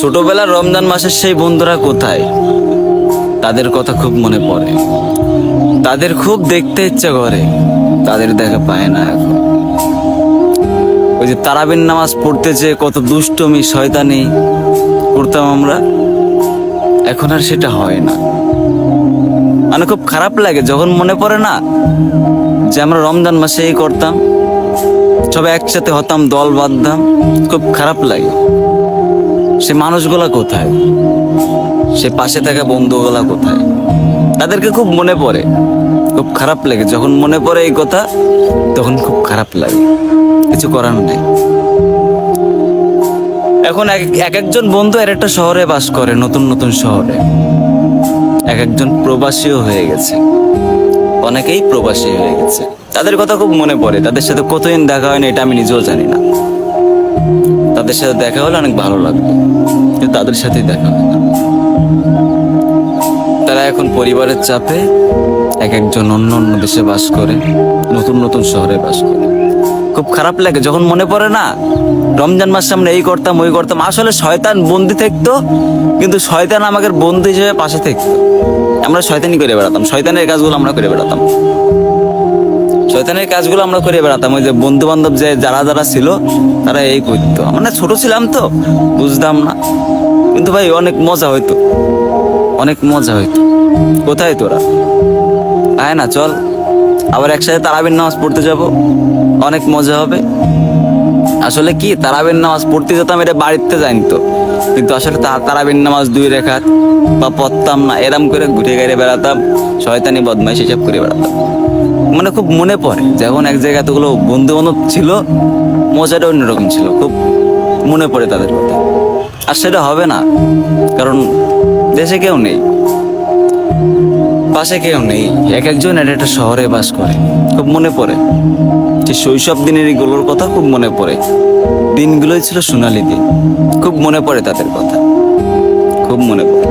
ছোটবেলার রমজান মাসের সেই বন্ধুরা কোথায়? তাদের কথা খুব মনে পড়ে, তাদের খুব দেখতে ইচ্ছা করে, তাদের দেখা পায় না এখন। ওই যে তারাবির নামাজ পড়তে যেয়ে কত দুষ্টমি শয়তানি করতাম আমরা, এখন আর সেটা হয় না। মানে খুব খারাপ লাগে যখন মনে পড়ে না যে আমরা রমজান মাসে এই করতাম, সবাই একসাথে হতাম, দল বাঁধতাম। খুব খারাপ লাগে। সে মানুষগুলা কোথায়? সে পাশে থাকা বন্ধুগুলা কোথায়? তাদেরকে খুব মনে পড়ে, খুব খারাপ লাগে যখন মনে পড়ে এই কথা, তখন খুব খারাপ লাগে। কিছু করার নেই। এখন এক একজন বন্ধু এক একটা শহরে বাস করে, নতুন নতুন শহরে। এক একজন প্রবাসীও হয়ে গেছে, অনেকেই প্রবাসী হয়ে গেছে। তাদের কথা খুব মনে পড়ে। তাদের সাথে কতদিন দেখা হয় না এটা আমি নিজেও জানি না। তাদের সাথে দেখা হলে অনেক ভালো লাগবে, কিন্তু তাদের সাথেই দেখা হয় না। তারা এখন পরিবারের চাপে এক একজন অন্য অন্য দেশে বাস করে, নতুন নতুন শহরে বাস করে। খুব খারাপ লাগে যখন মনে পড়ে না রমজান মাসে আমরা এই করতাম ওই করতাম। আসলে শয়তান বন্দি থাকতো, কিন্তু শয়তান আমাদের বন্ধু হিসেবে পাশে থাকতো। আমরা শয়তানি করে বেড়াতাম, শয়তানের কাজগুলো আমরা করে বেড়াতাম, শয়তানের কাজগুলো আমরা করে বেড়াতাম। ওই যে বন্ধু বান্ধব যে যারা যারা ছিল তারা এই করতো। মানে ছোট ছিলাম তো, বুঝতাম না, কিন্তু ভাই অনেক মজা হইতো, অনেক মজা হইতো। কোথায় তোরা? আয় না, চল আবার একসাথে তারাবির নামাজ পড়তে যাব, অনেক মজা হবে। আসলে কি, তারাবির নামাজ পড়তে যেতাম এটা বাড়িতে জানতো, কিন্তু আসলে তারাবির নামাজ 2 রাকাত বা পড়তাম না, এরম করে ঘুরে ঘুরে বেড়াতাম, শয়তানি বদমাইশ হিসাব করে বেড়াতাম। মানে খুব মনে পড়ে যখন এক জায়গায় এতগুলো বন্ধু বান্ধব ছিল, মজাটা অন্যরকম ছিল। খুব মনে পড়ে তাদের কথা। আর সেটা হবে না, কারণ দেশে কেউ নেই, পাশে কেউ নেই। এক একজন একটা শহরে বাস করে। খুব মনে পড়ে যে শৈশব দিনের এগুলোর কথা খুব মনে পড়ে। দিনগুলোই ছিল সোনালি দিন। খুব মনে পড়ে তাদের কথা, খুব মনে পড়ে।